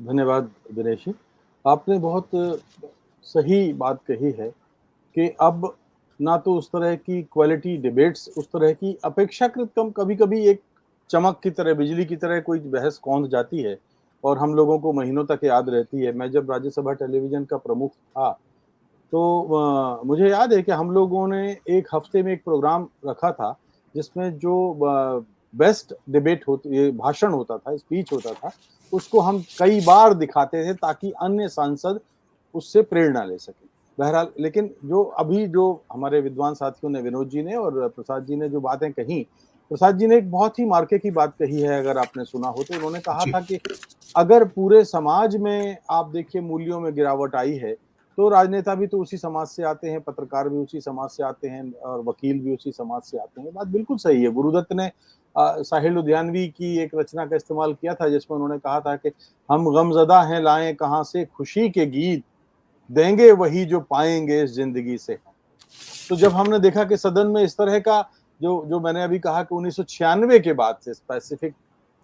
धन्यवाद दिनेश जी। आपने बहुत सही बात कही है कि अब ना तो उस तरह की क्वालिटी डिबेट्स उस तरह की अपेक्षाकृत कम कभी-कभी एक चमक की तरह, बिजली की तरह कोई बहस कौंध जाती है और हम लोगों को महीनों तक याद रहती है। मैं जब राज्यसभा टेलीविज़न का प्रमुख था, तो मुझे याद है कि हम लोगों ने 1 हफ्ते में एक प्रोग्राम रखा था, जिसमें जो बेस्ट डिबेट होती ये भाषण होता था, स्पीच होता था, उसको हम कई बार दिखाते थे ताकि अन्य सांसद उससे प्रेरणा ले सकें। बहरहाल लेकिन जो हमारे विद्वान साथियों ने विनोद जी ने और प्रसाद जी ने जो बातें कहीं, प्रसाद जी ने एक बहुत ही मार्के की बात कही है अगर आपने सुना हो तो उन्होंने कहा जी। था कि अगर पूरे समाज में आप देखिए मूल्यों में गिरावट आई है, तो राजनेता भी तो उसी समाज से आते हैं, पत्रकार भी उसी समाज से आते हैं और वकील भी उसी समाज से आते हैं। बात बिल्कुल सही है। गुरुदत्त ने साहिल लुधियानवी की एक रचना का इस्तेमाल किया था जिसमें उन्होंने कहा था कि हम गमज़दा हैं लाएँ कहाँ से खुशी के गीत, देंगे वही जो पाएँगे इस ज़िंदगी से हम। तो जी। जब हमने देखा कि सदन में इस तरह का जो जो मैंने अभी कहा कि 1996 के बाद से स्पेसिफिक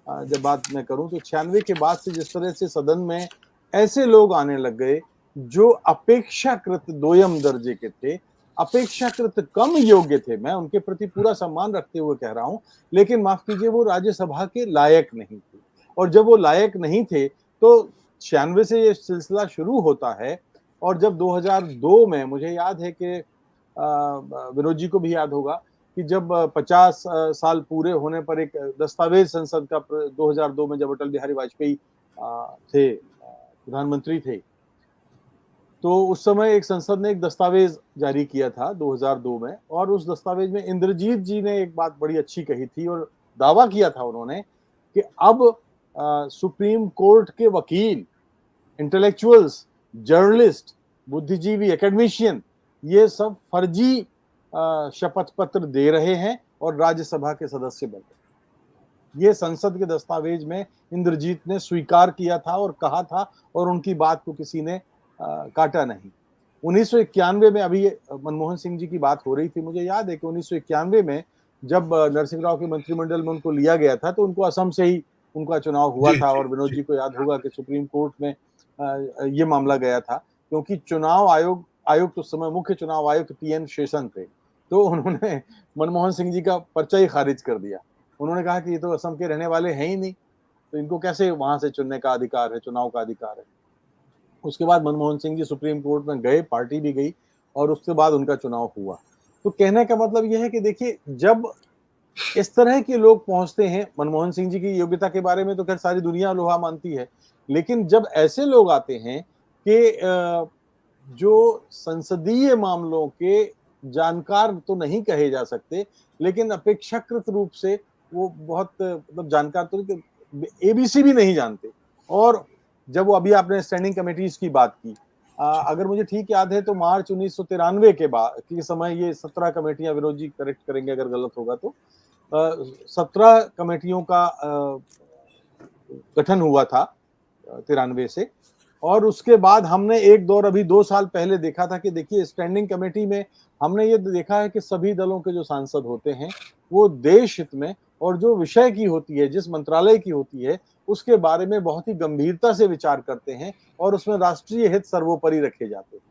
जब बात मैं करूं तो 96 के बाद से जिस तरह से सदन में ऐसे लोग आने लग गए जो अपेक्षाकृत दोयम दर्जे के थे, अपेक्षाकृत कम योग्य थे। मैं उनके प्रति पूरा सम्मान रखते हुए कह रहा हूं, लेकिन माफ कीजिए वो राज्यसभा के लायक नहीं थे। और जब वो लायक नहीं थे, तो 96 से ये सिलसिला शुरू होता है और जब 2002 में मुझे याद है कि विनोद जी को भी याद होगा कि जब 50 साल पूरे होने पर एक दस्तावेज संसद का 2002 में जब अटल बिहारी वाजपेयी थे प्रधानमंत्री थे, तो उस समय एक संसद ने एक दस्तावेज जारी किया था 2002 में और उस दस्तावेज में इंद्रजीत जी ने एक बात बड़ी अच्छी कही थी और दावा किया था उन्होंने कि अब सुप्रीम कोर्ट के वकील, इंटेलेक्चुअल्स, जर्नलिस्ट, बुद्धिजीवी, एकेडमिशियन ये सब फर्जी शपथ पत्र दे रहे हैं और राज्यसभा के सदस्य बन रहे हैं। ये संसद के दस्तावेज में इंद्रजीत ने स्वीकार किया था और कहा था और उनकी बात को किसी ने काटा नहीं। 1991 में अभी मनमोहन सिंह जी की बात हो रही थी, मुझे याद है कि 1991 में जब नरसिंह राव के मंत्रिमंडल में उनको लिया गया था तो उनको असम से ही उनका चुनाव हुआ जी, था जी, और विनोद जी। जी को याद होगा कि सुप्रीम कोर्ट में ये मामला गया था क्योंकि चुनाव आयोग आयुक्त उस समय मुख्य चुनाव आयुक्त टीएन शेषन थे, तो उन्होंने मनमोहन सिंह जी का पर्चा ही खारिज कर दिया। उन्होंने कहा कि ये तो असम के रहने वाले हैं ही नहीं, तो इनको कैसे वहां से चुनने का अधिकार है, चुनाव का अधिकार है। उसके बाद मनमोहन सिंह जी सुप्रीम कोर्ट में गए, पार्टी भी गई और उसके बाद उनका चुनाव हुआ। तो कहने का मतलब यह है कि देखिए जब इस तरह के लोग पहुंचते हैं, मनमोहन सिंह जी की योग्यता के बारे में तो खैर सारी दुनिया लोहा मानती है, लेकिन जब ऐसे लोग आते हैं कि जो संसदीय मामलों के जानकार तो नहीं कहे जा सकते, लेकिन अपेक्षाकृत रूप से वो बहुत मतलब जानकार तो नहीं, एबीसी भी नहीं जानते। और जब वो अभी आपने स्टैंडिंग कमेटीज की बात की, अगर मुझे ठीक याद है तो मार्च 1993 के बाद के समय ये 17 कमेटियां, विनोद जी करेक्ट करेंगे अगर गलत होगा तो, 17 कमेटियों का गठन हुआ था 93 से। और उसके बाद हमने एक दौर अभी 2 साल पहले देखा था कि देखिए स्टैंडिंग कमेटी में हमने ये देखा है कि सभी दलों के जो सांसद होते हैं वो देश हित में और जो विषय की होती है, जिस मंत्रालय की होती है, उसके बारे में बहुत ही गंभीरता से विचार करते हैं और उसमें राष्ट्रीय हित सर्वोपरि रखे जाते हैं।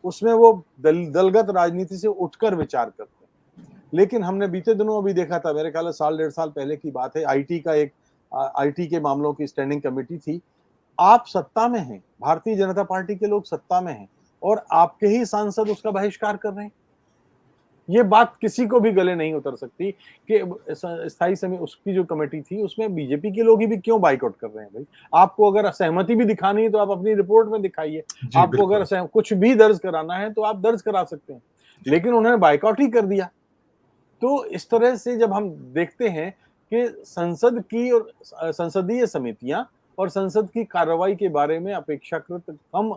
उसमें वो दलगत राजनीति से उठकर विचार करते हैं। लेकिन हमने बीते दिनों अभी देखा था, मेरे ख्याल साल 1.5 साल पहले की बात है, आईटी के मामलों की स्टैंडिंग कमेटी थी। आप सत्ता में हैं, भारतीय जनता पार्टी के लोग सत्ता में हैं और आपके ही सांसद उसका बहिष्कार कर रहे हैं। ये बात किसी को भी गले नहीं उतर सकती कि स्थायी समिति उसकी जो कमेटी थी उसमें बीजेपी के लोग ही भी क्यों बाइकआउट कर रहे हैं भाई। आपको अगर सहमति भी दिखानी है तो आप अपनी रिपोर्ट में दिखाइए। जी, आपको बिल्कुल। अगर कुछ भी दर्ज कराना है तो आप दर्ज करा सकते हैं, जी, लेकिन उन्होंने बाइकआउट ही कर दिया। तो इस तरह से जब हम देखते हैं कि संसद की और संसदीय समितियां और संसद की कार्रवाई के बारे में अपेक्षाकृत कम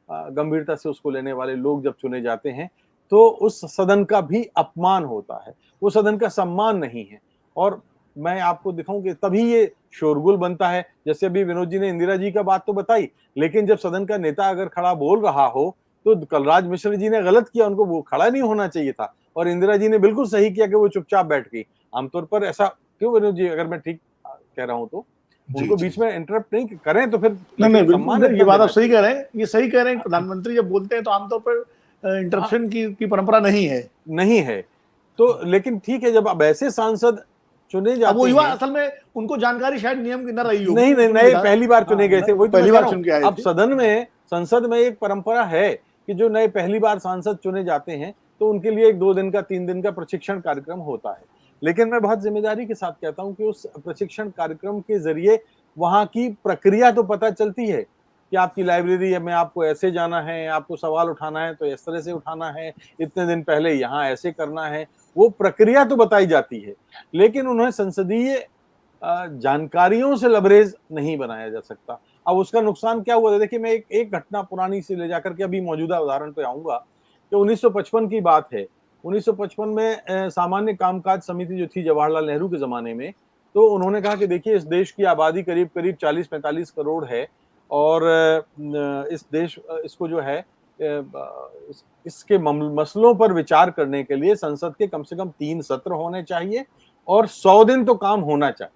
गंभीरता से उसको लेने वाले लोग जब चुने जाते हैं, तो उस सदन का भी अपमान होता है, वो सदन का सम्मान नहीं है। और मैं आपको दिखाऊं कि तभी ये शोरगुल बनता है। जैसे अभी विनोद जी ने इंदिरा जी का बात तो बताई, लेकिन जब सदन का नेता अगर खड़ा बोल रहा हो तो कलराज मिश्र जी ने गलत किया, उनको वो खड़ा नहीं होना चाहिए था और इंदिरा जी ने बिल्कुल सही किया कि वो चुपचाप बैठ गई। आमतौर पर ऐसा क्यों विनोद जी, अगर मैं ठीक कह रहा हूं तो जी, उनको जी। बीच में इंटरप्ट नहीं करें तो फिर, नहीं, नहीं, लेकिन बिल्कुल सम्मान नहीं, ये इतना बात आप देना सही चाहिए। कह रहे हैं। ये सही कह रहे हैं, प्रधानमंत्री जब बोलते हैं तो आमतौर पर हाँ, इंटरप्शन की परंपरा नहीं है। नहीं है। तो लेकिन ठीक है, जब अब ऐसे सांसद चुने अब वो जाते युवा हैं, असल में उनको जानकारी शायद नियम की न रही होगी, नहीं वो नहीं चुन नए विधान पहली बार हाँ, चुने गए थे, वो वही तो मैं पहली कह बार रहा हूं। चुन के आए अब थे। सदन में, संसद में एक परंपरा है कि जो नए पहली बार सांसद चुने जाते हैं तो उनके लिए एक 2 दिन का 3 दिन का प्रशिक्षण कार्यक्रम होता है। लेकिन मैं बहुत जिम्मेदारी के साथ कहता हूं कि उस प्रशिक्षण कार्यक्रम के जरिए वहां की प्रक्रिया तो पता चलती है कि आपकी लाइब्रेरी में आपको ऐसे जाना है, आपको सवाल उठाना है तो इस तरह से उठाना है, इतने दिन पहले यहाँ ऐसे करना है, वो प्रक्रिया तो बताई जाती है। लेकिन उन्हें संसदीय जानकारियों से लबरेज नहीं बनाया जा सकता। अब उसका नुकसान क्या हुआ? देखिए, मैं एक घटना पुरानी से ले जाकर के अभी मौजूदा उदाहरण पे आऊंगा कि 1955 की बात है। 1955 में सामान्य कामकाज समिति जो थी जवाहरलाल नेहरू के जमाने में, तो उन्होंने कहा कि देखिए, इस देश की आबादी करीब करीब 40-45 करोड़ है और इस देश इसको जो है इसके मसलों पर विचार करने के लिए संसद के कम से कम 3 सत्र होने चाहिए और 100 दिन तो काम होना चाहिए।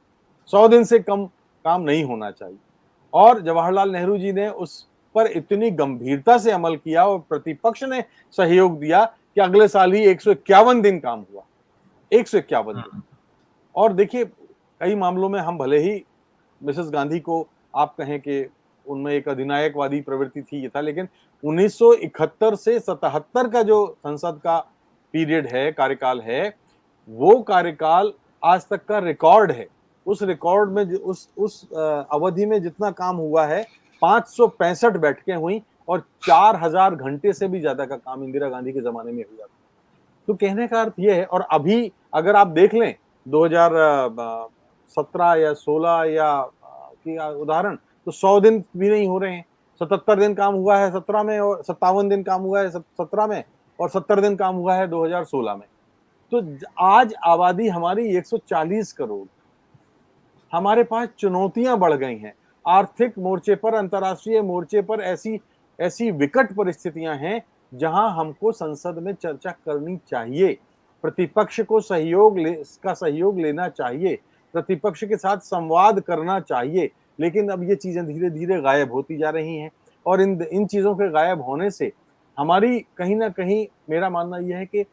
100 दिन से कम काम नहीं होना चाहिए। और जवाहरलाल नेहरू जी ने उस पर इतनी गंभीरता से अमल किया और प्रतिपक्ष ने सहयोग दिया कि अगले साल ही 151 दिन काम हुआ। 151 दिन। और देखिए, कई मामलों में हम भले ही मिसेस गांधी को आप कहें कि उनमें एक अधिनायकवादी प्रवृत्ति थी, ये था, लेकिन 1971 से 77 का जो संसद का पीरियड है, कार्यकाल है, वो कार्यकाल आज तक का रिकॉर्ड है। उस रिकॉर्ड में उस अवधि में जितना काम हुआ है, 565 बैठकें हुई और 4000 घंटे से भी ज्यादा का काम इंदिरा गांधी के जमाने में हुआ। तो कहने का अर्थ ये है, और अभी अगर आप देख लें 2017 या 16 या की उदाहरण, तो 100 दिन भी नहीं हो रहे हैं। 77 दिन काम हुआ है 17 में, और 57 दिन काम हुआ है 17 में, और 70 दिन काम हुआ है 2016 में। तो आज आबादी हमारी 140 करोड़, हमारे पास चुनौतियां बढ़ गई हैं। आर्थिक मोर्चे पर, अंतर्राष्ट्रीय मोर्चे पर ऐसी ऐसी विकट परिस्थितियां हैं जहां हमको संसद में चर्चा करनी चाहिए। प्रतिपक्ष को सहयोग लेना चाहिए। प्रतिपक्ष के साथ संवाद करना चाहिए। लेकिन अब ये चीजें धीरे धीरे गायब होती जा रही हैं और इन इन चीजों के गायब होने से हमारी कहीं ना कहीं, मेरा मानना यह है कि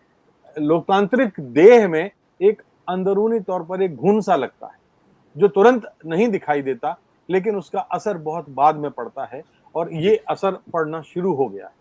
लोकतांत्रिक देह में एक अंदरूनी तौर पर एक घुन सा लगता है जो तुरंत नहीं दिखाई देता, लेकिन उसका असर बहुत बाद में पड़ता है और ये असर पड़ना शुरू हो गया है।